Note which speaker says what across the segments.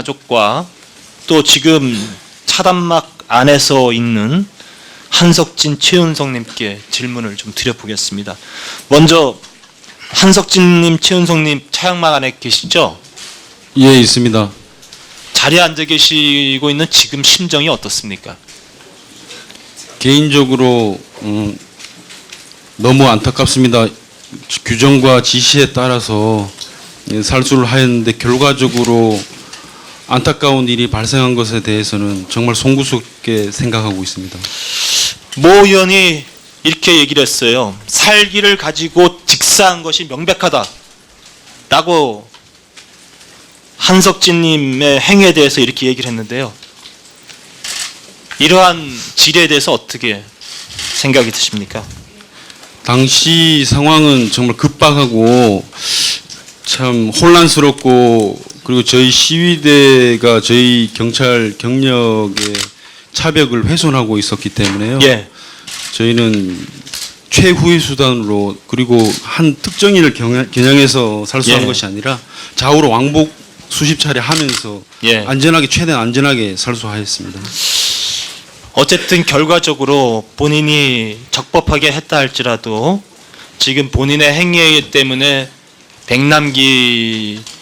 Speaker 1: 가족과 또 지금 차단막 안에서 있는 한석진, 최은성님께 질문을 좀 드려보겠습니다. 먼저 한석진님, 최은성님 차양막 안에 계시죠?
Speaker 2: 예, 있습니다.
Speaker 1: 자리에 앉아 계시고 있는 지금 심정이 어떻습니까?
Speaker 2: 개인적으로 너무 안타깝습니다. 규정과 지시에 따라서 살수를 하였는데 결과적으로 안타까운 일이 발생한 것에 대해서는 정말 송구스럽게 생각하고 있습니다.
Speaker 1: 모 의원이 이렇게 얘기를 했어요. 살기를 가지고 직사한 것이 명백하다라고 한석진님의 행위에 대해서 이렇게 얘기를 했는데요. 이러한 질에 대해서 어떻게 생각이 드십니까?
Speaker 2: 당시 상황은 정말 급박하고 참 혼란스럽고, 그리고 저희 시위대가 저희 경찰 경력의 차벽을 훼손하고 있었기 때문에요.
Speaker 1: 예.
Speaker 2: 저희는 최후의 수단으로, 그리고 한 특정인을 겨냥해서 살수한
Speaker 1: 예.
Speaker 2: 것이 아니라 좌우로 왕복 수십 차례 하면서
Speaker 1: 예.
Speaker 2: 안전하게, 최대한 안전하게 살수하였습니다.
Speaker 1: 어쨌든 결과적으로 본인이 적법하게 했다 할지라도 지금 본인의 행위 때문에 백남기라는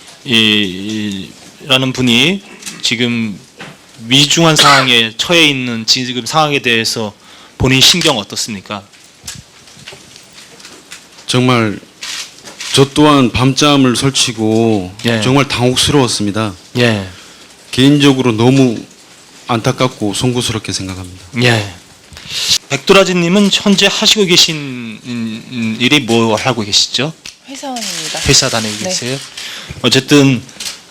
Speaker 1: 분이 지금 위중한 상황에 처해 있는 지금 상황에 대해서 본인 심경 어떻습니까?
Speaker 2: 정말 저 또한 밤잠을 설치고
Speaker 1: 예.
Speaker 2: 정말 당혹스러웠습니다.
Speaker 1: 예.
Speaker 2: 개인적으로 너무 안타깝고 송구스럽게 생각합니다.
Speaker 1: 예. 백도라지님은 현재 하시고 계신 일이 뭐 하고 계시죠?
Speaker 3: 회사원입니다.
Speaker 1: 회사 다니고
Speaker 3: 네.
Speaker 1: 계세요? 어쨌든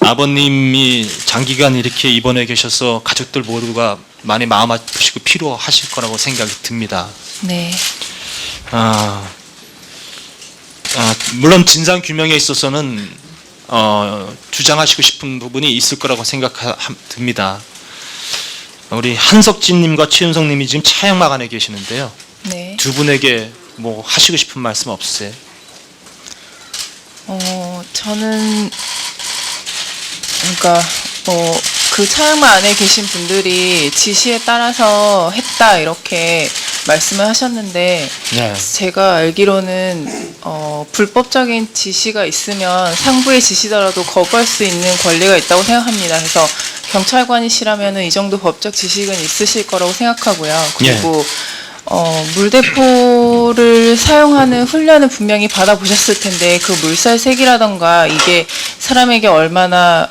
Speaker 1: 아버님이 장기간 이렇게 입원해 계셔서 가족들 모두가 많이 마음 아프시고 피로하실 거라고 생각이 듭니다.
Speaker 3: 네.
Speaker 1: 물론 진상 규명에 있어서는 주장하시고 싶은 부분이 있을 거라고 생각됩니다. 우리 한석진님과 최은성님이 지금 차양막 안에 계시는데요.
Speaker 3: 네.
Speaker 1: 두 분에게 뭐 하시고 싶은 말씀 없으세요?
Speaker 3: 저는 그러니까 그 차양막 안에 계신 분들이 지시에 따라서 했다 이렇게 말씀을 하셨는데
Speaker 1: 네.
Speaker 3: 제가 알기로는 불법적인 지시가 있으면 상부의 지시더라도 거부할 수 있는 권리가 있다고 생각합니다. 그래서 경찰관이시라면 이 정도 법적 지식은 있으실 거라고 생각하고요. 그리고 물대포를 사용하는 훈련을 분명히 받아보셨을 텐데 그 물살색이라던가 이게 사람에게 얼마나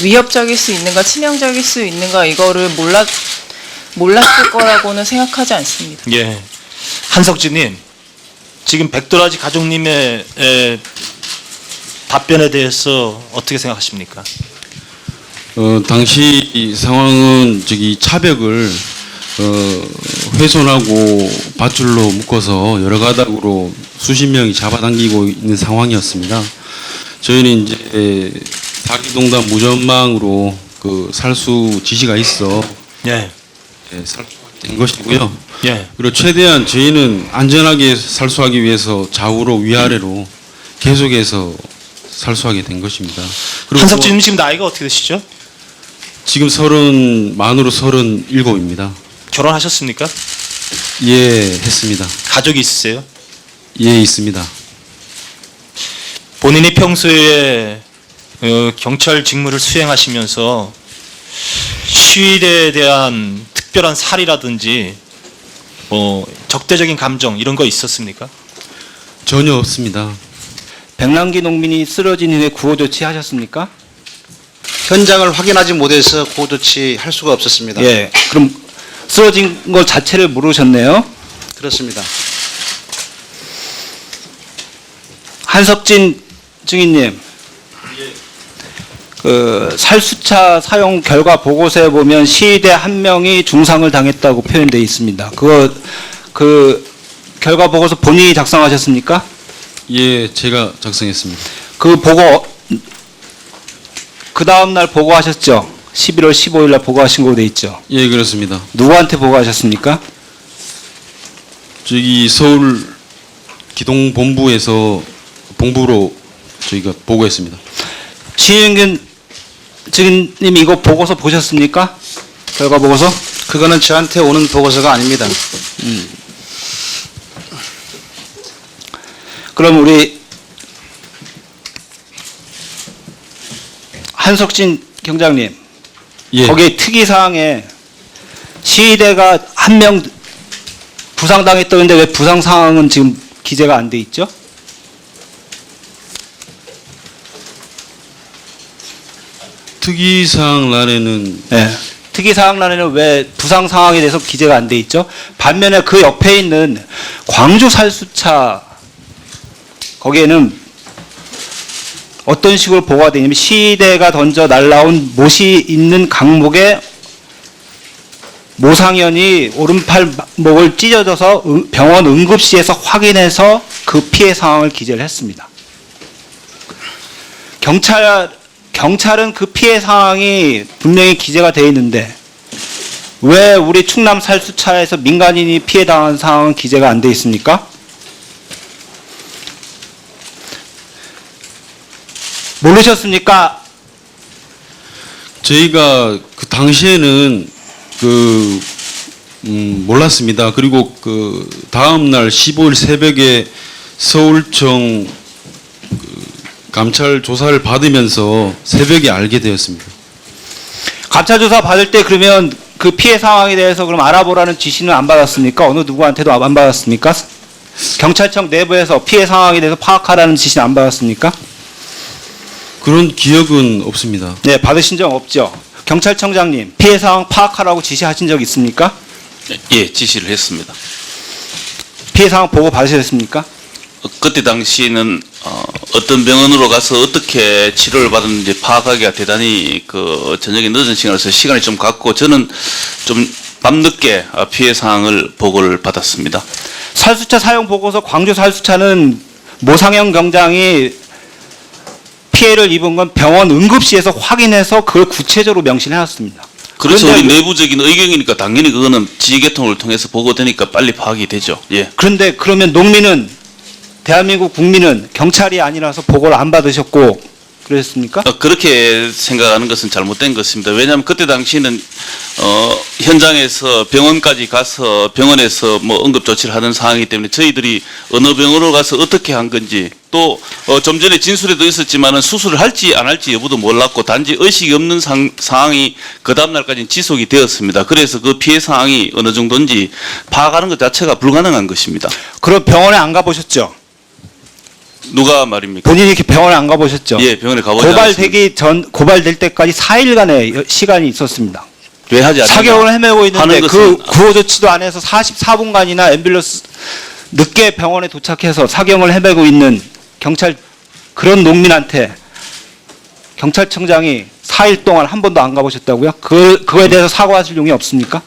Speaker 3: 위협적일 수 있는가, 치명적일 수 있는가 이거를 몰랐을 거라고는 생각하지 않습니다.
Speaker 1: 예. 한석진님, 지금 백도라지 가족님의 답변에 대해서 어떻게 생각하십니까?
Speaker 2: 당시 이 상황은 차벽을 훼손하고 밧줄로 묶어서 여러 가닥으로 수십 명이 잡아당기고 있는 상황이었습니다. 저희는 이제 사기동단 무전망으로 그 살수 지시가 있어
Speaker 1: 예.
Speaker 2: 살수가 된 것이고요.
Speaker 1: 예.
Speaker 2: 그리고 최대한 저희는 안전하게 살수하기 위해서 좌우로 위아래로 계속해서 살수하게 된 것입니다. 그리고
Speaker 1: 한석진님 지금 나이가 어떻게 되시죠?
Speaker 2: 지금 만으로 37입니다.
Speaker 1: 결혼하셨습니까?
Speaker 2: 예, 했습니다.
Speaker 1: 가족이 있으세요?
Speaker 2: 예, 있습니다.
Speaker 1: 본인이 평소에 경찰 직무를 수행하시면서 시위대에 대한 특별한 살이라든지 적대적인 감정 이런 거 있었습니까?
Speaker 2: 전혀 없습니다.
Speaker 4: 백남기 농민이 쓰러진 후에 구호 조치하셨습니까?
Speaker 5: 현장을 확인하지 못해서 구호조치 할 수가 없었습니다.
Speaker 4: 예. 그럼 쓰러진 것 자체를 모르셨네요.
Speaker 5: 그렇습니다.
Speaker 4: 한석진 증인님, 그 살수차 사용 결과 보고서에 보면 시위대 한 명이 중상을 당했다고 표현되어 있습니다. 그 결과 보고서 본인이 작성하셨습니까?
Speaker 2: 예, 제가 작성했습니다.
Speaker 4: 그 보고 그 다음 날 보고하셨죠? 11월 15일 날 보고하신 걸로 돼 있죠.
Speaker 2: 예, 그렇습니다.
Speaker 4: 누구한테 보고하셨습니까?
Speaker 2: 서울 기동본부에서 본부로 저희가 보고했습니다.
Speaker 4: 신윤균 증인님 이거 보고서 보셨습니까? 결과 보고서?
Speaker 5: 그거는 저한테 오는 보고서가 아닙니다.
Speaker 4: 그럼 우리 한석진 경장님,
Speaker 2: 예.
Speaker 4: 거기 특이사항에 시위대가 한 명 부상당했다는데 왜 부상 상황은 지금 기재가 안 돼 있죠?
Speaker 2: 특이사항란에는
Speaker 4: 네. 특이사항란에는 왜 부상 상황에 대해서 기재가 안 돼 있죠? 반면에 그 옆에 있는 광주 살수차 거기에는 어떤 식으로 보고가 되냐면 시위대가 던져 날라온 못이 있는 강목에 모상현이 오른팔목을 찢어져서 병원 응급실에서 확인해서 그 피해 상황을 기재를 했습니다. 경찰은 그 피해 상황이 분명히 기재가 되어 있는데 왜 우리 충남 살수차에서 민간인이 피해 당한 상황은 기재가 안 되어 있습니까? 모르셨습니까?
Speaker 2: 저희가 그 당시에는 몰랐습니다. 그리고 그 다음 날 15일 새벽에 서울청 감찰 조사를 받으면서 새벽에 알게 되었습니다.
Speaker 4: 감찰 조사 받을 때 그러면 그 피해 상황에 대해서 그럼 알아보라는 지시는 안 받았습니까? 어느 누구한테도 안 받았습니까? 경찰청 내부에서 피해 상황에 대해서 파악하라는 지시는 안 받았습니까?
Speaker 2: 그런 기억은 없습니다.
Speaker 4: 네, 받으신 적 없죠. 경찰청장님, 피해 상황 파악하라고 지시하신 적 있습니까?
Speaker 6: 예, 지시를 했습니다.
Speaker 4: 피해 상황 보고 받으셨습니까?
Speaker 6: 그때 당시에는 어떤 병원으로 가서 어떻게 치료를 받았는지 파악하기가 대단히 그 저녁에 늦은 시간에서 시간이 좀 갔고 저는 좀 밤늦게 피해 사항을 보고를 받았습니다.
Speaker 4: 살수차 사용 보고서 광주 살수차는 모상현 경장이 피해를 입은 건 병원 응급실에서 확인해서 그걸 구체적으로 명시를 해놨습니다.
Speaker 6: 그렇죠.
Speaker 4: 그런데
Speaker 6: 우리 내부적인 의견이니까 당연히 그거는 지휘계통을 통해서 보고되니까 빨리 파악이 되죠. 예.
Speaker 4: 그런데 그러면 농민은 대한민국 국민은 경찰이 아니라서 보고를 안 받으셨고 그랬습니까?
Speaker 6: 그렇게 생각하는 것은 잘못된 것입니다. 왜냐하면 그때 당시에는 현장에서 병원까지 가서 병원에서 뭐 응급 조치를 하는 상황이기 때문에 저희들이 어느 병원으로 가서 어떻게 한 건지 또 좀 전에 진술에도 있었지만은 수술을 할지 안 할지 여부도 몰랐고 단지 의식이 없는 상황이 그 다음 날까지 지속이 되었습니다. 그래서 그 피해 상황이 어느 정도인지 파악하는 것 자체가 불가능한 것입니다.
Speaker 4: 그럼 병원에 안 가보셨죠?
Speaker 6: 누가 말입니까?
Speaker 4: 본인이 이렇게 병원에 안 가보셨죠?
Speaker 6: 예, 병원에 가보지 않았습니다.
Speaker 4: 고발되기 전 고발될 때까지 4일간의 시간이 있었습니다.
Speaker 6: 왜 하지 않느냐?
Speaker 4: 4개월을 헤매고 있는데
Speaker 6: 하는
Speaker 4: 그
Speaker 6: 것은
Speaker 4: 구호 조치도 안 해서 44분간이나 앰뷸런스 늦게 병원에 도착해서 사경을 헤매고 있는 경찰 그런 농민한테 경찰청장이 4일 동안 한 번도 안 가보셨다고요? 그거에 대해서 사과하실 용이 없습니까?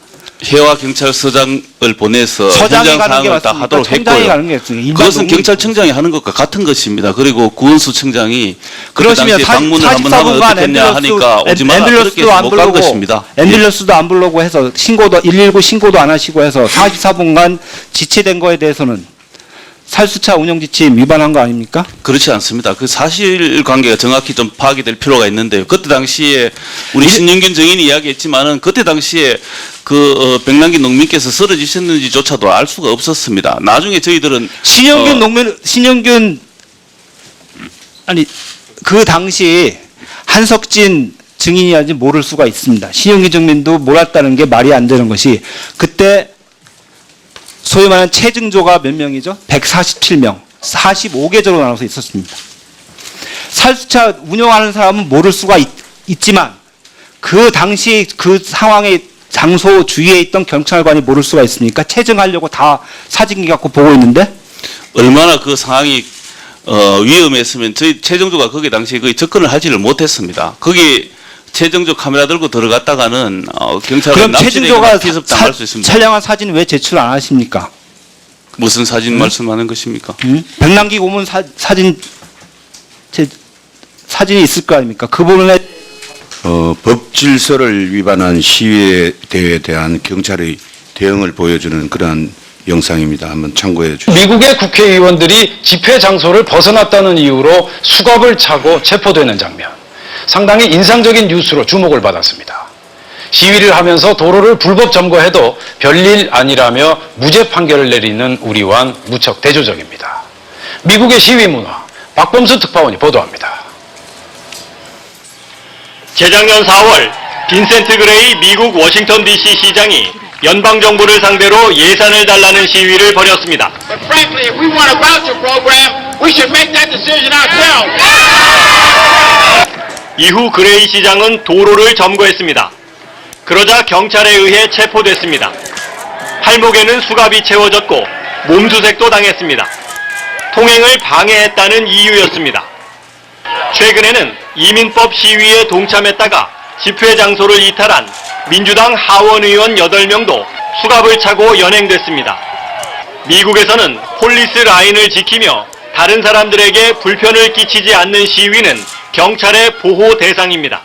Speaker 6: 해와 경찰서장을 보내서
Speaker 4: 서장이
Speaker 6: 현장
Speaker 4: 가는 게
Speaker 6: 상황을 다
Speaker 4: 맞습니까?
Speaker 6: 하도록
Speaker 4: 청장이
Speaker 6: 했고요.
Speaker 4: 가는 게 맞습니까? 일반
Speaker 6: 그것은
Speaker 4: 농민-
Speaker 6: 경찰청장이 하는 것과 같은 것입니다. 그리고 구원수 청장이
Speaker 4: 그러시면
Speaker 6: 방문을 한번 하면
Speaker 4: 44분간
Speaker 6: 어떻겠냐 하니까 오지 마라 그렇게 해서 못 간 것입니다. 예.
Speaker 4: 앰뷸런스도 안 부르고 해서 119 신고도 안 하시고 해서 44분간 지체된 거에 대해서는 살수차 운영 지침 위반한 거 아닙니까?
Speaker 6: 그렇지 않습니다. 그 사실관계가 정확히 좀 파악이 될 필요가 있는데요. 그때 당시에 우리 신윤균 증인이 이야기했지만은 그때 당시에 백남기 농민께서 쓰러지셨는지조차도 알 수가 없었습니다. 나중에 저희들은
Speaker 4: 신영균 아니 그 당시 한석진 증인이야지 모를 수가 있습니다. 신영균 증인도 몰랐다는 게 말이 안 되는 것이 그때 소위 말하는 체증조가 몇 명이죠? 147명, 45계조로 나눠서 있었습니다. 살수차 운영하는 사람은 모를 수가 있지만 그 당시 그 상황의 장소 주위에 있던 경찰관이 모를 수가 있습니까? 체증하려고 다 사진기 갖고 보고 있는데
Speaker 6: 얼마나 그 상황이 위험했으면 저희 최정조가 거기 당시에 거의 접근을 하지를 못했습니다. 거기 최정조 카메라 들고 들어갔다가는 경찰은
Speaker 4: 그럼 최진조가
Speaker 6: 피습당할 수 있습니다.
Speaker 4: 촬영한 사진 왜 제출 안 하십니까?
Speaker 6: 무슨 사진 말씀하는 것입니까?
Speaker 4: 백남기 고문 사진이 있을 거 아닙니까? 그 부분에
Speaker 7: 법 질서를 위반한 시위대에 대한 경찰의 대응을 보여주는 그러한 영상입니다. 한번 참고해 주시죠.
Speaker 8: 미국의 국회의원들이 집회 장소를 벗어났다는 이유로 수갑을 차고 체포되는 장면. 상당히 인상적인 뉴스로 주목을 받았습니다. 시위를 하면서 도로를 불법 점거해도 별일 아니라며 무죄 판결을 내리는 우리와는 무척 대조적입니다. 미국의 시위 문화, 박범수 특파원이 보도합니다.
Speaker 9: 재작년 4월 빈센트 그레이 미국 워싱턴 DC 시장이 연방정부를 상대로 예산을 달라는 시위를 벌였습니다.
Speaker 10: But frankly, if we want a voucher program, we should make that decision ourselves.
Speaker 9: 이후 그레이 시장은 도로를 점거했습니다. 그러자 경찰에 의해 체포됐습니다. 팔목에는 수갑이 채워졌고 몸수색도 당했습니다. 통행을 방해했다는 이유였습니다. 최근에는 이민법 시위에 동참했다가 집회 장소를 이탈한 민주당 하원 의원 8명도 수갑을 차고 연행됐습니다. 미국에서는 폴리스 라인을 지키며 다른 사람들에게 불편을 끼치지 않는 시위는 경찰의 보호 대상입니다.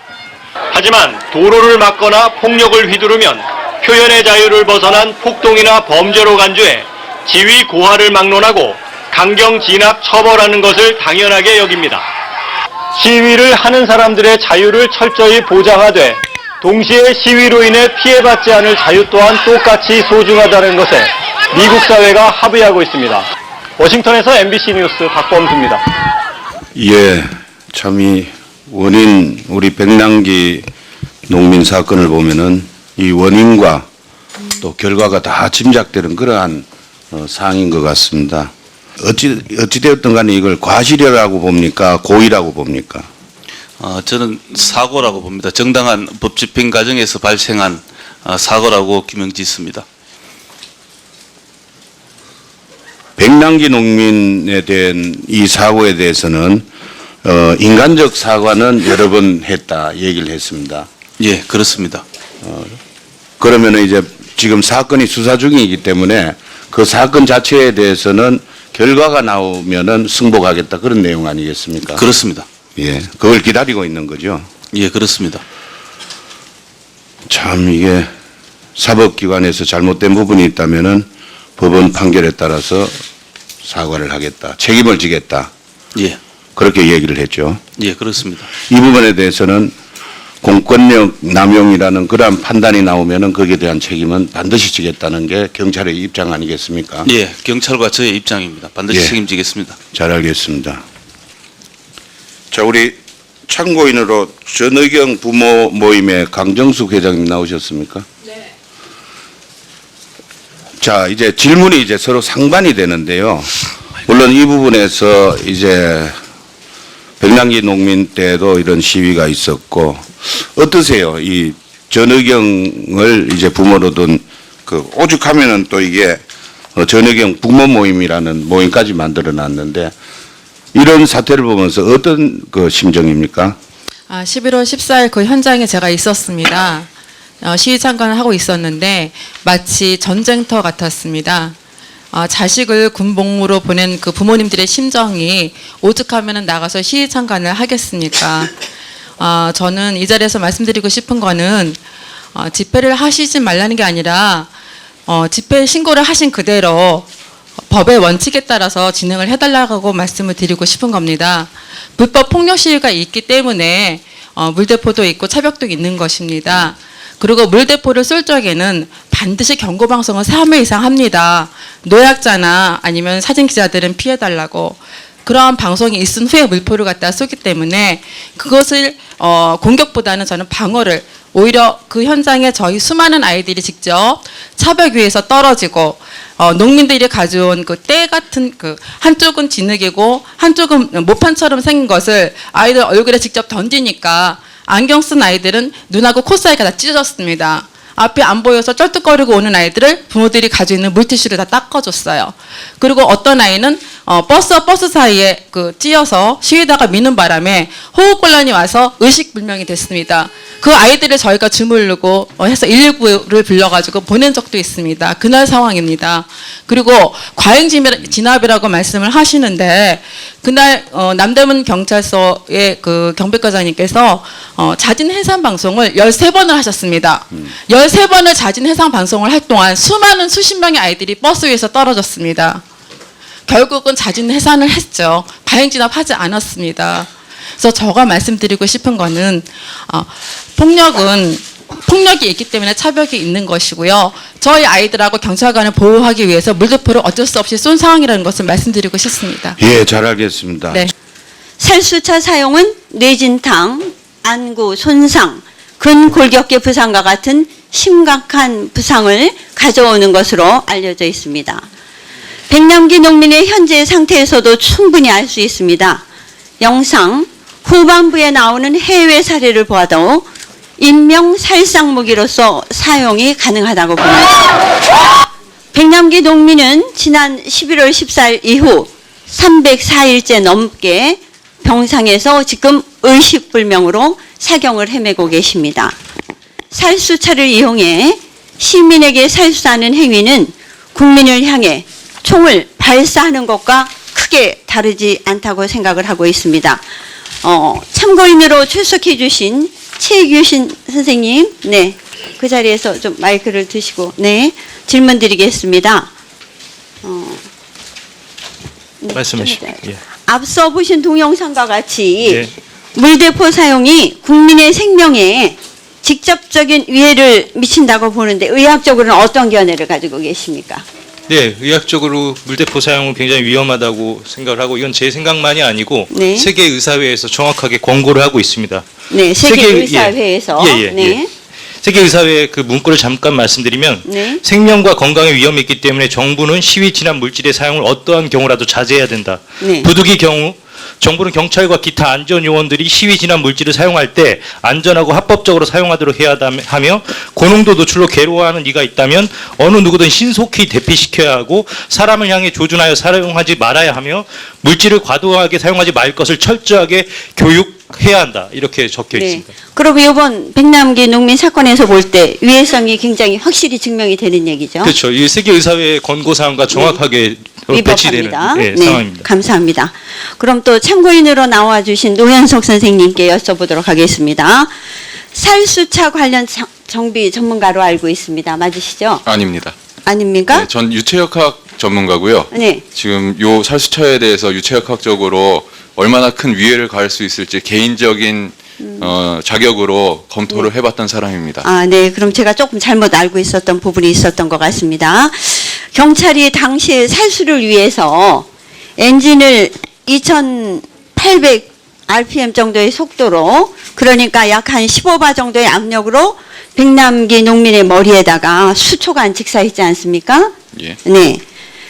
Speaker 9: 하지만 도로를 막거나 폭력을 휘두르면 표현의 자유를 벗어난 폭동이나 범죄로 간주해 지위 고하를 막론하고 강경 진압 처벌하는 것을 당연하게 여깁니다. 시위를 하는 사람들의 자유를 철저히 보장하되 동시에 시위로 인해 피해받지 않을 자유 또한 똑같이 소중하다는 것에 미국 사회가 합의하고 있습니다. 워싱턴에서 MBC 뉴스 박범수입니다.
Speaker 7: 예, 참 이 원인 우리 백남기 농민 사건을 보면은 이 원인과 또 결과가 다 짐작되는 그러한 사항인 것 같습니다. 어찌되었든 간에 이걸 과실이라고 봅니까? 고의라고 봅니까?
Speaker 6: 저는 사고라고 봅니다. 정당한 법 집행 과정에서 발생한 사고라고 규명짓습니다.
Speaker 7: 백남기 농민에 대한 이 사고에 대해서는 인간적 사과는 여러 번 했다 얘기를 했습니다.
Speaker 6: 예, 그렇습니다.
Speaker 7: 그러면 이제 지금 사건이 수사 중이기 때문에 그 사건 자체에 대해서는 결과가 나오면은 승복하겠다 그런 내용 아니겠습니까?
Speaker 6: 그렇습니다.
Speaker 7: 예, 그걸 기다리고 있는 거죠.
Speaker 6: 예, 그렇습니다.
Speaker 7: 참 이게 사법기관에서 잘못된 부분이 있다면은 법원 판결에 따라서 사과를 하겠다, 책임을 지겠다.
Speaker 6: 예,
Speaker 7: 그렇게 얘기를 했죠.
Speaker 6: 예, 그렇습니다.
Speaker 7: 이 부분에 대해서는 공권력 남용이라는 그러한 판단이 나오면은 거기에 대한 책임은 반드시 지겠다는 게 경찰의 입장 아니겠습니까?
Speaker 6: 예, 경찰과 저의 입장입니다. 반드시
Speaker 7: 예.
Speaker 6: 책임지겠습니다.
Speaker 7: 잘 알겠습니다. 자, 우리 참고인으로 전의경 부모 모임의 강정숙 회장님 나오셨습니까? 네. 자, 이제 질문이 이제 서로 상반이 되는데요. 물론 이 부분에서 이제 백남기 농민 때도 이런 시위가 있었고 어떠세요? 이 전의경을 이제 부모로 둔 그 오죽하면은 또 이게 전의경 부모 모임이라는 모임까지 만들어 놨는데 이런 사태를 보면서 어떤 그 심정입니까?
Speaker 11: 11월 14일 그 현장에 제가 있었습니다. 시위 참관을 하고 있었는데 마치 전쟁터 같았습니다. 자식을 군복무로 보낸 그 부모님들의 심정이 오죽하면 나가서 시위 참관을 하겠습니까? 저는 이 자리에서 말씀드리고 싶은 거는 집회를 하시지 말라는 게 아니라 집회 신고를 하신 그대로 법의 원칙에 따라서 진행을 해달라고 말씀을 드리고 싶은 겁니다. 불법 폭력 시위가 있기 때문에 물대포도 있고 차벽도 있는 것입니다. 그리고 물대포를 쏠 적에는 반드시 경고방송을 3회 이상 합니다. 노약자나 아니면 사진기자들은 피해달라고. 그러한 방송이 있은 후에 물포를 갖다 쏘기 때문에 그것을 공격보다는 저는 방어를, 오히려 그 현장에 저희 수많은 아이들이 직접 차벽 위에서 떨어지고 농민들이 가져온 그 때 같은 그 한쪽은 진흙이고 한쪽은 모판처럼 생긴 것을 아이들 얼굴에 직접 던지니까 안경 쓴 아이들은 눈하고 코 사이가 다 찢어졌습니다. 앞이 안 보여서 쩔뚝거리고 오는 아이들을 부모들이 가지고 있는 물티슈를 다 닦아줬어요. 그리고 어떤 아이는 버스와 버스 사이에 그 찧어서 시위다가 미는 바람에 호흡곤란이 와서 의식불명이 됐습니다. 그 아이들을 저희가 주무르고 해서 119를 불러가지고 보낸 적도 있습니다. 그날 상황입니다. 그리고 과잉 진압이라고 말씀을 하시는데 그날 남대문 경찰서의 그 경비과장님께서 자진 해산 방송을 13번을 하셨습니다. 13번을 자진 해산 방송을 할 동안 수많은 수십 명의 아이들이 버스 위에서 떨어졌습니다. 결국은 자진 해산을 했죠. 과잉 진압하지 않았습니다. 그래서 제가 말씀드리고 싶은 거는 폭력이 있기 때문에 차벽이 있는 것이고요. 저희 아이들하고 경찰관을 보호하기 위해서 물대포를 어쩔 수 없이 쏜 상황이라는 것을 말씀드리고 싶습니다.
Speaker 7: 예, 잘 알겠습니다.
Speaker 11: 네.
Speaker 12: 살수차 사용은 뇌진탕, 안구 손상, 근골격계 부상과 같은 심각한 부상을 가져오는 것으로 알려져 있습니다. 백남기 농민의 현재 상태에서도 충분히 알 수 있습니다. 영상 후반부에 나오는 해외 사례를 보아도 인명 살상 무기로서 사용이 가능하다고 봅니다. 백남기 농민은 지난 11월 14일 이후 304일째 넘게 병상에서 지금 의식불명으로 사경을 헤매고 계십니다. 살수차를 이용해 시민에게 살수하는 행위는 국민을 향해 총을 발사하는 것과 크게 다르지 않다고 생각을 하고 있습니다. 참고인으로 출석해 주신 최규신 선생님, 네, 그 자리에서 좀 마이크를 드시고, 네, 질문 드리겠습니다. 네,
Speaker 1: 말씀해 주십시오. 예.
Speaker 12: 앞서 보신 동영상과 같이
Speaker 1: 예.
Speaker 12: 물대포 사용이 국민의 생명에 직접적인 위해를 미친다고 보는데 의학적으로는 어떤 견해를 가지고 계십니까?
Speaker 1: 네, 의학적으로 물대포 사용은 굉장히 위험하다고 생각을 하고 이건 제 생각만이 아니고
Speaker 12: 네.
Speaker 1: 세계 의사회에서 정확하게 권고를 하고 있습니다.
Speaker 12: 네, 세계의사회에서.
Speaker 1: 예. 세계의사회 그 문구를 잠깐 말씀드리면
Speaker 12: 네.
Speaker 1: 생명과 건강에 위험이 있기 때문에 정부는 시위 진압 물질의 사용을 어떠한 경우라도 자제해야 된다.
Speaker 12: 네.
Speaker 1: 부득이 경우 정부는 경찰과 기타 안전 요원들이 시위 진압 물질을 사용할 때 안전하고 합법적으로 사용하도록 해야 하며 고농도 노출로 괴로워하는 이가 있다면 어느 누구든 신속히 대피시켜야 하고 사람을 향해 조준하여 사용하지 말아야 하며 물질을 과도하게 사용하지 말 것을 철저하게 교육해야 한다. 이렇게 적혀
Speaker 12: 네.
Speaker 1: 있습니다.
Speaker 12: 그리고 이번 백남기 농민 사건에서 볼 때 위해성이 굉장히 확실히 증명이 되는 얘기죠.
Speaker 1: 그렇죠. 이 세계의사회의 권고사항과 정확하게 배치되는
Speaker 12: 위법합니다.
Speaker 1: 예,
Speaker 12: 네,
Speaker 1: 상황입니다.
Speaker 12: 감사합니다. 그럼 또 참고인으로 나와주신 노현석 선생님께 여쭤보도록 하겠습니다. 살수차 관련 정비 전문가로 알고 있습니다. 맞으시죠?
Speaker 13: 아닙니다.
Speaker 12: 아닙니까?
Speaker 13: 네, 전 유체역학 전문가고요.
Speaker 12: 네.
Speaker 13: 지금 요 살수차에 대해서 유체역학적으로 얼마나 큰 위해를 가할 수 있을지 개인적인 자격으로 검토를 해봤던 사람입니다.
Speaker 12: 아, 네. 그럼 제가 조금 잘못 알고 있었던 부분이 있었던 것 같습니다. 경찰이 당시에 살수를 위해서 엔진을 2,800 RPM 정도의 속도로, 그러니까 약 한 15바 정도의 압력으로 백남기 농민의 머리에다가 수초간 직사했지 않습니까?
Speaker 13: 예.
Speaker 12: 네.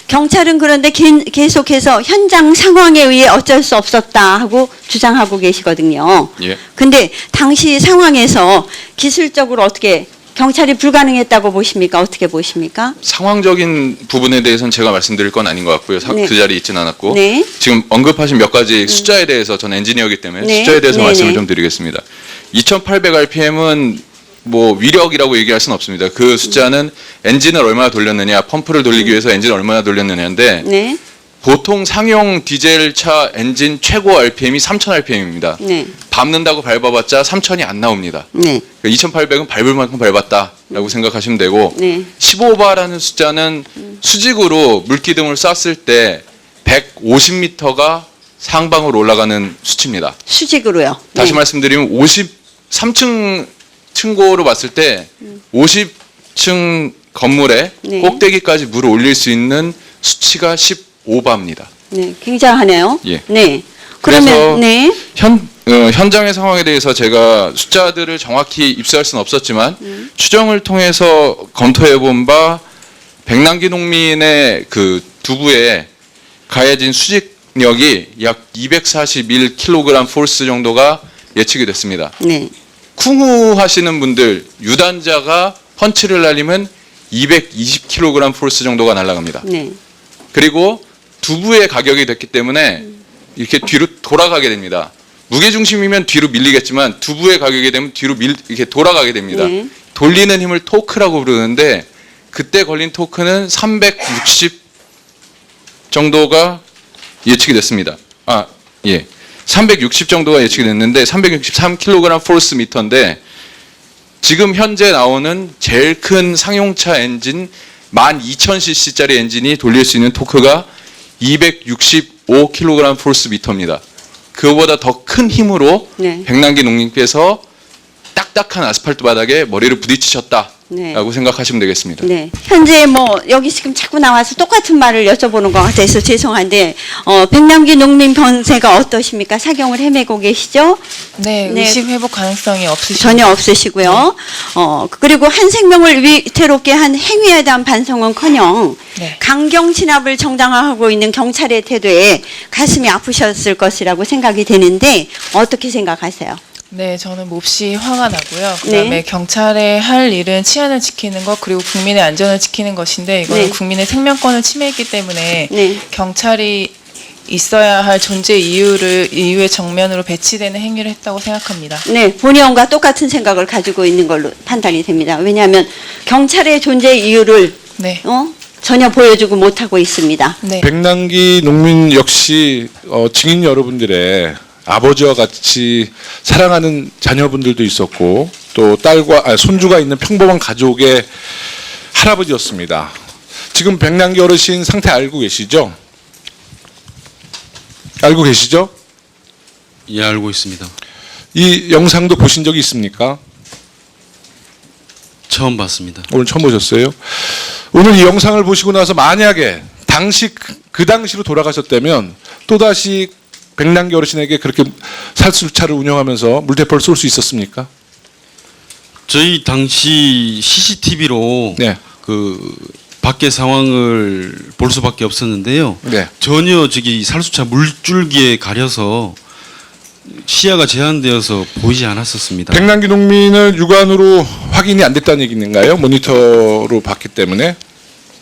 Speaker 12: 경찰은 그런데 계속해서 현장 상황에 의해 어쩔 수 없었다 하고 주장하고 계시거든요.
Speaker 13: 예.
Speaker 12: 근데 당시 상황에서 기술적으로 어떻게 경찰이 불가능했다고 보십니까? 어떻게 보십니까?
Speaker 13: 상황적인 부분에 대해서는 제가 말씀드릴 건 아닌 것 같고요.
Speaker 12: 네.
Speaker 13: 그 자리에 있지는 않았고
Speaker 12: 네.
Speaker 13: 지금 언급하신 몇 가지 숫자에 대해서 저는 엔지니어이기 때문에
Speaker 12: 네.
Speaker 13: 숫자에 대해서
Speaker 12: 네,
Speaker 13: 말씀을
Speaker 12: 네.
Speaker 13: 좀 드리겠습니다. 2,800 RPM은 뭐 위력이라고 얘기할 수는 없습니다. 그 숫자는 엔진을 얼마나 돌렸느냐, 펌프를 돌리기 위해서 엔진을 얼마나 돌렸느냐인데
Speaker 12: 네.
Speaker 13: 보통 상용 디젤차 엔진 최고 RPM이 3,000 RPM입니다.
Speaker 12: 네.
Speaker 13: 밟는다고 밟아봤자 3,000이 안 나옵니다.
Speaker 12: 네.
Speaker 13: 2,800은 밟을 만큼 밟았다라고 생각하시면 되고
Speaker 12: 네.
Speaker 13: 15바라는 숫자는 수직으로 물기둥을 쐈을 때 150m가 상방으로 올라가는 수치입니다.
Speaker 12: 수직으로요.
Speaker 13: 다시
Speaker 12: 네.
Speaker 13: 말씀드리면 53층 층고로 봤을 때 50층 건물에
Speaker 12: 네.
Speaker 13: 꼭대기까지 물을 올릴 수 있는 수치가 15바입니다.
Speaker 12: 네. 굉장하네요.
Speaker 13: 예.
Speaker 12: 네.
Speaker 13: 그래서
Speaker 12: 그러면 네.
Speaker 13: 현장의 상황에 대해서 제가 숫자들을 정확히 입수할 수는 없었지만 추정을 통해서 검토해본 바 백남기 농민의 그 두부에 가해진 수직력이 약 241kg 포스 정도가 예측이 됐습니다.
Speaker 12: 네.
Speaker 13: 쿵후 하시는 분들 유단자가 펀치를 날리면 220kg 포스 정도가 날아갑니다.
Speaker 12: 네.
Speaker 13: 그리고 두부의 가격이 됐기 때문에 이렇게 뒤로 돌아가게 됩니다. 무게중심이면 뒤로 밀리겠지만 두부의 가격이 되면 뒤로 이렇게 돌아가게 됩니다.
Speaker 12: 네.
Speaker 13: 돌리는 힘을 토크라고 부르는데 그때 걸린 토크는 360 정도가 예측이 됐습니다. 아, 예. 360 정도가 예측이 됐는데 363kg 포스 미터인데 지금 현재 나오는 제일 큰 상용차 엔진 12,000cc짜리 엔진이 돌릴 수 있는 토크가 265kg 포스 미터입니다. 그거보다 더 큰 힘으로
Speaker 12: 네.
Speaker 13: 백남기 농민께서 딱딱한 아스팔트 바닥에 머리를 부딪히셨다라고
Speaker 12: 네.
Speaker 13: 생각하시면 되겠습니다.
Speaker 12: 네. 현재 뭐 여기 지금 자꾸 나와서 똑같은 말을 여쭤보는 것 같아서 죄송한데 백남기 농민 변세가 어떠십니까? 사경을 헤매고 계시죠?
Speaker 3: 네,
Speaker 12: 네.
Speaker 3: 의식 회복 가능성이 없으시죠.
Speaker 12: 전혀 없으시고요. 그리고 한 생명을 위태롭게 한 행위에 대한 반성은커녕
Speaker 3: 네.
Speaker 12: 강경 진압을 정당화하고 있는 경찰의 태도에 가슴이 아프셨을 것이라고 생각이 되는데 어떻게 생각하세요?
Speaker 3: 네, 저는 몹시 화가 나고요. 그다음에
Speaker 12: 네.
Speaker 3: 경찰의 할 일은 치안을 지키는 것 그리고 국민의 안전을 지키는 것인데 이거는
Speaker 12: 네.
Speaker 3: 국민의 생명권을 침해했기 때문에
Speaker 12: 네.
Speaker 3: 경찰이 있어야 할 존재 이유의 정면으로 배치되는 행위를 했다고 생각합니다.
Speaker 12: 네, 본 의원과 똑같은 생각을 가지고 있는 걸로 판단이 됩니다. 왜냐하면 경찰의 존재 이유를
Speaker 3: 네.
Speaker 12: 전혀 보여주고 못하고 있습니다.
Speaker 3: 네.
Speaker 14: 백남기 농민 역시 증인 여러분들의 아버지와 같이 사랑하는 자녀분들도 있었고 또 손주가 있는 평범한 가족의 할아버지였습니다. 지금 백남기 어르신 상태 알고 계시죠? 알고 계시죠?
Speaker 2: 예, 알고 있습니다.
Speaker 14: 이 영상도 보신 적이 있습니까?
Speaker 2: 처음 봤습니다.
Speaker 14: 오늘 처음 보셨어요? 오늘 이 영상을 보시고 나서 만약에 그 당시로 돌아가셨다면 또다시 백남기 어르신에게 그렇게 살수차를 운영하면서 물대포를 쏠 수 있었습니까?
Speaker 2: 저희 당시 CCTV로
Speaker 14: 네.
Speaker 2: 그 밖의 상황을 볼 수밖에 없었는데요.
Speaker 14: 네.
Speaker 2: 전혀 저기 살수차 물줄기에 가려서 시야가 제한되어서 보이지 않았었습니다.
Speaker 14: 백남기 농민을 육안으로 확인이 안 됐다는 얘기인가요? 모니터로 봤기 때문에.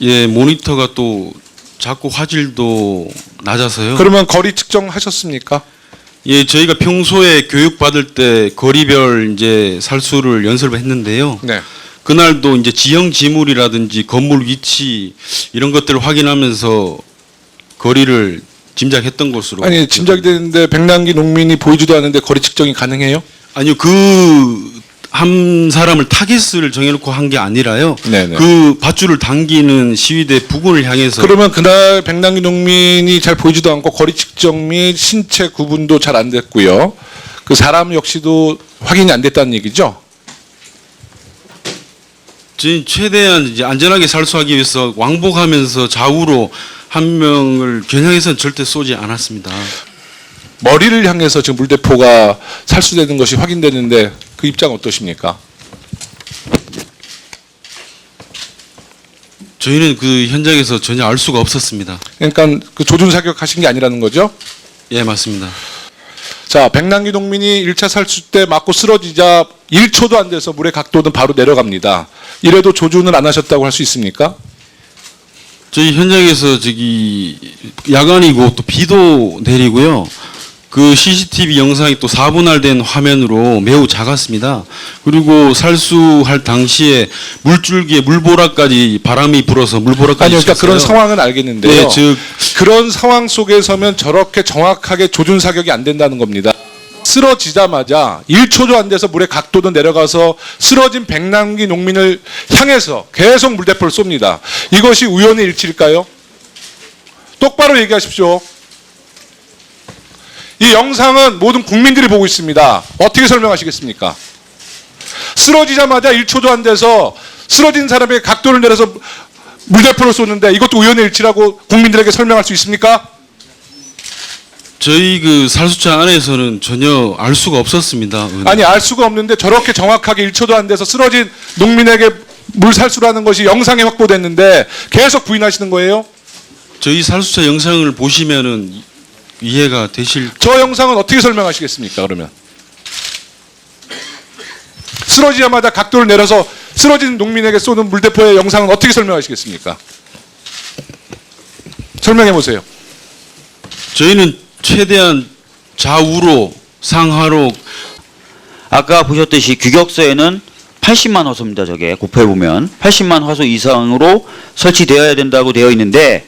Speaker 2: 예, 모니터가 또 자꾸 화질도 낮아서요.
Speaker 14: 그러면 거리 측정하셨습니까?
Speaker 2: 예, 저희가 평소에 교육 받을 때 거리별 이제 살수를 연습을 했는데요.
Speaker 14: 네.
Speaker 2: 그날도 이제 지형 지물이라든지 건물 위치 이런 것들을 확인하면서 거리를 짐작했던 것으로.
Speaker 14: 아니 짐작이 되는데 백남기 농민이 보이지도 않는데 거리 측정이 가능해요?
Speaker 2: 아니요, 그 한 사람을 타겟을 정해놓고 한 게 아니라요.
Speaker 14: 네네.
Speaker 2: 그 밧줄을 당기는 시위대 부근을 향해서.
Speaker 14: 그러면 그날 백남기 농민이 잘 보이지도 않고 거리 측정 및 신체 구분도 잘 안 됐고요. 그 사람 역시도 확인이 안 됐다는 얘기죠?
Speaker 2: 저희 최대한 이제 안전하게 살수하기 위해서 왕복하면서 좌우로 한 명을 겨냥해서는 절대 쏘지 않았습니다.
Speaker 14: 머리를 향해서 지금 물대포가 살수되는 것이 확인되는데 그 입장 어떠십니까?
Speaker 2: 저희는 그 현장에서 전혀 알 수가 없었습니다.
Speaker 14: 그러니까 그 조준 사격하신 게 아니라는 거죠?
Speaker 2: 예, 맞습니다.
Speaker 14: 자, 백남기 농민이 1차 살수 때 맞고 쓰러지자 1초도 안 돼서 물의 각도는 바로 내려갑니다. 이래도 조준을 안 하셨다고 할 수 있습니까?
Speaker 2: 저희 현장에서 저기 야간이고 또 비도 내리고요. 그 CCTV 영상이 또 4분할된 화면으로 매우 작았습니다. 그리고 살수할 당시에 물줄기에 물보라까지 바람이 불어서 물보라까지
Speaker 14: 아니, 그러니까
Speaker 2: 쳤어요.
Speaker 14: 그런 상황은 알겠는데요.
Speaker 2: 네, 즉
Speaker 14: 그런 상황 속에서면 저렇게 정확하게 조준 사격이 안 된다는 겁니다. 쓰러지자마자 1초도 안 돼서 물의 각도도 내려가서 쓰러진 백남기 농민을 향해서 계속 물대포를 쏩니다. 이것이 우연의 일치일까요? 똑바로 얘기하십시오. 이 영상은 모든 국민들이 보고 있습니다. 어떻게 설명하시겠습니까? 쓰러지자마자 1초도 안 돼서 쓰러진 사람에게 각도를 내려서 물대포를 쏘는데 이것도 우연의 일치라고 국민들에게 설명할 수 있습니까?
Speaker 2: 저희 그 살수차 안에서는 전혀 알 수가 없었습니다.
Speaker 14: 아니 알 수가 없는데 저렇게 정확하게 1초도 안 돼서 쓰러진 농민에게 물살수라는 것이 영상에 확보됐는데 계속 부인하시는 거예요?
Speaker 2: 저희 살수차 영상을 보시면은 이해가 되실.
Speaker 14: 저 영상은 어떻게 설명하시겠습니까? 그러면 쓰러지자마자 각도를 내려서 쓰러진 농민에게 쏘는 물대포의 영상은 어떻게 설명하시겠습니까? 설명해 보세요.
Speaker 2: 저희는 최대한 좌우로 상하로.
Speaker 15: 아까 보셨듯이 규격서에는 80만 화소입니다. 저게 곱해 보면 80만 화소 이상으로 설치되어야 된다고 되어 있는데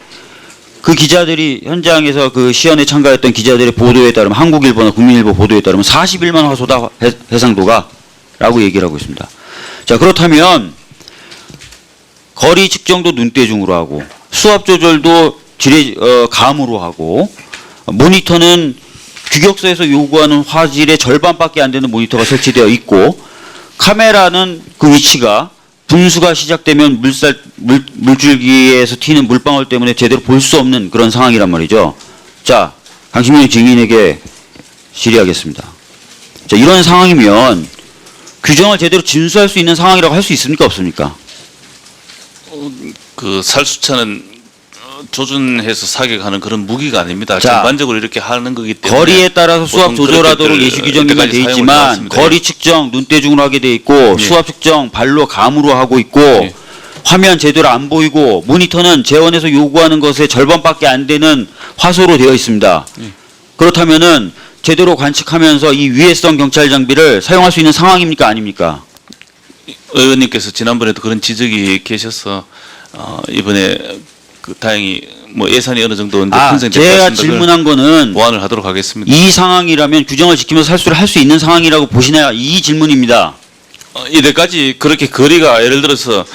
Speaker 15: 그 기자들이 현장에서 그 시연에 참가했던 기자들의 보도에 따르면 한국일보나 국민일보 보도에 따르면 41만 화소다 해상도가 라고 얘기를 하고 있습니다. 자, 그렇다면 거리 측정도 눈대중으로 하고 수압 조절도 감으로 하고 모니터는 규격서에서 요구하는 화질의 절반밖에 안 되는 모니터가 설치되어 있고 카메라는 그 위치가 분수가 시작되면 물줄기에서 튀는 물방울 때문에 제대로 볼 수 없는 그런 상황이란 말이죠. 자, 강신명 증인에게 질의하겠습니다. 자, 이런 상황이면 규정을 제대로 준수할 수 있는 상황이라고 할 수 있습니까? 없습니까?
Speaker 6: 그 살수차는 조준해서 사격하는 그런 무기가 아닙니다.
Speaker 15: 자,
Speaker 6: 전반적으로 이렇게 하는 거기 때문에
Speaker 15: 거리에 따라서 수압
Speaker 6: 보통
Speaker 15: 조절하도록
Speaker 6: 그렇게들
Speaker 15: 예시 규정이
Speaker 6: 여태까지
Speaker 15: 돼
Speaker 6: 사용을
Speaker 15: 있지만
Speaker 6: 해왔습니다.
Speaker 15: 거리 측정 눈대중으로 하게 돼 있고
Speaker 6: 예.
Speaker 15: 수압 측정 발로 감으로 하고 있고
Speaker 6: 예.
Speaker 15: 화면 제대로 안 보이고 모니터는 재원에서 요구하는 것의 절반밖에 안 되는 화소로 되어 있습니다.
Speaker 6: 예.
Speaker 15: 그렇다면은 제대로 관측하면서 이 위해성 경찰 장비를 사용할 수 있는 상황입니까? 아닙니까?
Speaker 6: 의원님께서 지난번에도 그런 지적이 계셔서 이번에 그 다행히 뭐 예산이 어느 정도 이제 편성될 것
Speaker 15: 제가
Speaker 6: 같습니다.
Speaker 15: 질문한 거는
Speaker 6: 보완을 하도록 하겠습니다.
Speaker 15: 이 상황이라면 규정을 지키면서 살수를 할 수 있는 상황이라고 보시나요? 이 질문입니다.
Speaker 6: 이때까지 그렇게 거리가 예를 들어서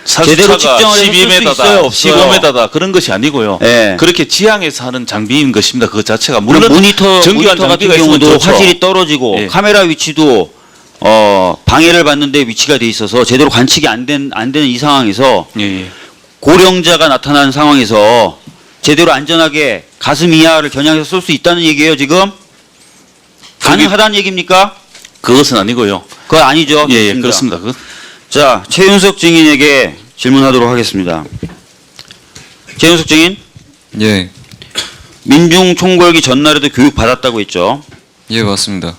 Speaker 15: 제대로
Speaker 6: 살수차가
Speaker 15: 측정을 해볼 수 있어요?
Speaker 6: 12m다,
Speaker 15: 없어요?
Speaker 6: 15m다 그런 것이 아니고요.
Speaker 15: 예.
Speaker 6: 그렇게 지향해서 하는 장비인 것입니다. 그 자체가
Speaker 15: 물론
Speaker 6: 물론
Speaker 15: 모니터
Speaker 6: 정교한
Speaker 15: 같은
Speaker 6: 장비가 있으면
Speaker 15: 경우도
Speaker 6: 좋죠.
Speaker 15: 화질이 떨어지고
Speaker 6: 예.
Speaker 15: 카메라 위치도 방해를 받는 데 위치가 돼 있어서 제대로 관측이 안 되는 이 상황에서
Speaker 6: 예.
Speaker 15: 고령자가 나타난 상황에서 제대로 안전하게 가슴 이하를 겨냥해서 쏠 수 있다는 얘기예요, 지금? 가능하다는 얘기입니까?
Speaker 6: 그것은 아니고요.
Speaker 15: 그건 아니죠.
Speaker 6: 예,
Speaker 15: 좋습니다.
Speaker 6: 그렇습니다.
Speaker 15: 자, 최윤석 증인에게 질문하도록 하겠습니다. 최윤석 증인,
Speaker 16: 예,
Speaker 15: 민중 총궐기 전날에도 교육 받았다고 했죠.
Speaker 16: 예, 맞습니다.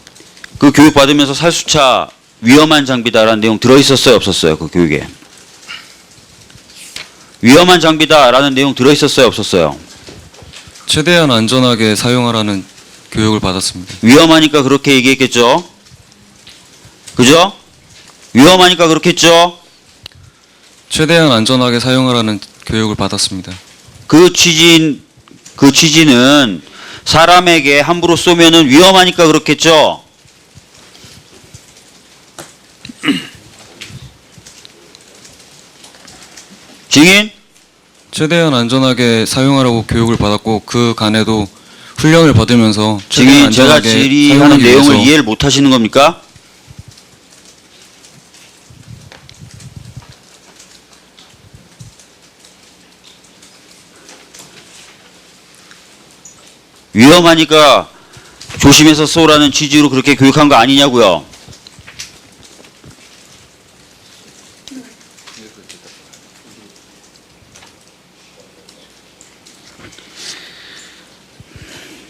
Speaker 15: 그 교육 받으면서 살수차 위험한 장비다라는 내용 들어 있었어요, 없었어요? 그 교육에. 위험한 장비다라는 내용 들어 있었어요, 없었어요?
Speaker 16: 최대한 안전하게 사용하라는 교육을 받았습니다.
Speaker 15: 위험하니까 그렇게 얘기했겠죠? 그죠? 위험하니까 그렇겠죠?
Speaker 16: 최대한 안전하게 사용하라는 교육을 받았습니다.
Speaker 15: 그 취지는 사람에게 함부로 쏘면은 위험하니까 그렇겠죠? 증인?
Speaker 16: 최대한 안전하게 사용하라고 교육을 받았고 그 간에도 훈련을 받으면서
Speaker 15: 증인,
Speaker 16: 최대한
Speaker 15: 제가
Speaker 16: 안전하게
Speaker 15: 질의하는
Speaker 16: 사용하기
Speaker 15: 내용을
Speaker 16: 위해서
Speaker 15: 이해를 못 하시는 겁니까? 위험하니까 조심해서 쏘라는 취지로 그렇게 교육한 거 아니냐고요.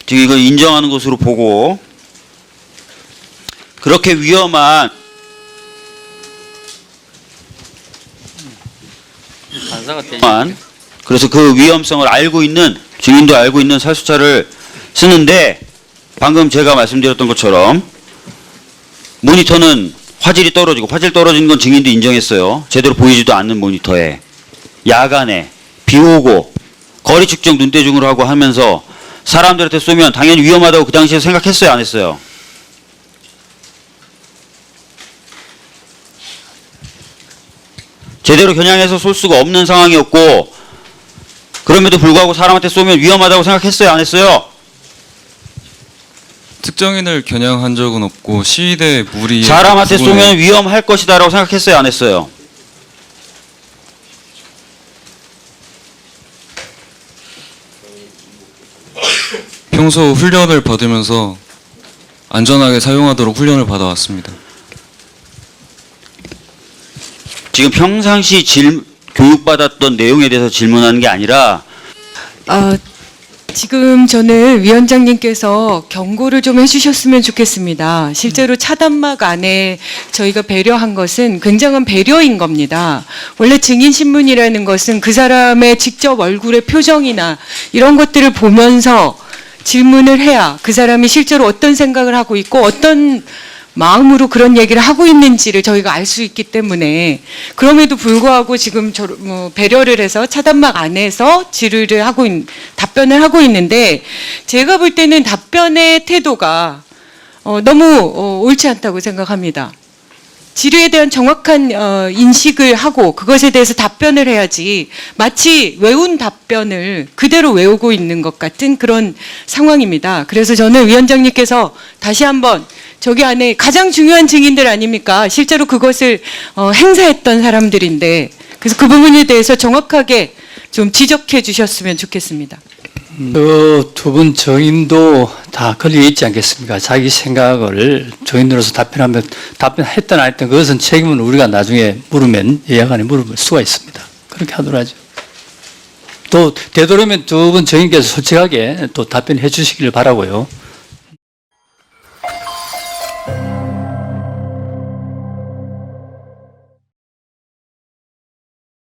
Speaker 15: 지금 이걸 인정하는 것으로 보고 그렇게 위험한 그래서 그 위험성을 알고 있는 증인도 알고 있는 살수차를 쓰는데 방금 제가 말씀드렸던 것처럼 모니터는 화질이 떨어지고 화질 떨어지는 건 증인도 인정했어요. 제대로 보이지도 않는 모니터에 야간에 비 오고 거리 측정 눈대중으로 하고 하면서 사람들한테 쏘면 당연히 위험하다고 그 당시에 생각했어요, 안 했어요? 제대로 겨냥해서 쏠 수가 없는 상황이었고 그럼에도 불구하고 사람한테 쏘면 위험하다고 생각했어요, 안 했어요?
Speaker 16: 특정인을 겨냥한 적은 없고 시위대 무리
Speaker 15: 사람한테 쏘면 위험할 것이다라고 생각했어요, 안 했어요?
Speaker 16: 평소 훈련을 받으면서 안전하게 사용하도록 훈련을 받아왔습니다.
Speaker 15: 지금 평상시 교육받았던 내용에 대해서 질문하는 게 아니라
Speaker 17: 지금 저는 위원장님께서 경고를 좀 해주셨으면 좋겠습니다. 실제로 차단막 안에 저희가 배려한 것은 굉장한 배려인 겁니다. 원래 증인신문이라는 것은 그 사람의 직접 얼굴의 표정이나 이런 것들을 보면서 질문을 해야 그 사람이 실제로 어떤 생각을 하고 있고 어떤 마음으로 그런 얘기를 하고 있는지를 저희가 알 수 있기 때문에 그럼에도 불구하고 지금 배려를 해서 차단막 안에서 답변을 하고 있는데 제가 볼 때는 답변의 태도가 너무 옳지 않다고 생각합니다. 질의에 대한 정확한 인식을 하고 그것에 대해서 답변을 해야지 마치 외운 답변을 그대로 외우고 있는 것 같은 그런 상황입니다. 그래서 저는 위원장님께서 다시 한번 저기 안에 가장 중요한 증인들 아닙니까? 실제로 그것을 행사했던 사람들인데 그래서 그 부분에 대해서 정확하게 좀 지적해 주셨으면 좋겠습니다.
Speaker 18: 그 두 분 증인도 다 걸려 있지 않겠습니까? 자기 생각을 증인으로서 답변했든 안 했든 그것은 책임은 우리가 나중에 물으면 예약안에 물을 수가 있습니다. 그렇게 하도록 하죠. 또 되도록이면 두 분 증인께서 솔직하게 또 답변해 주시기를 바라고요.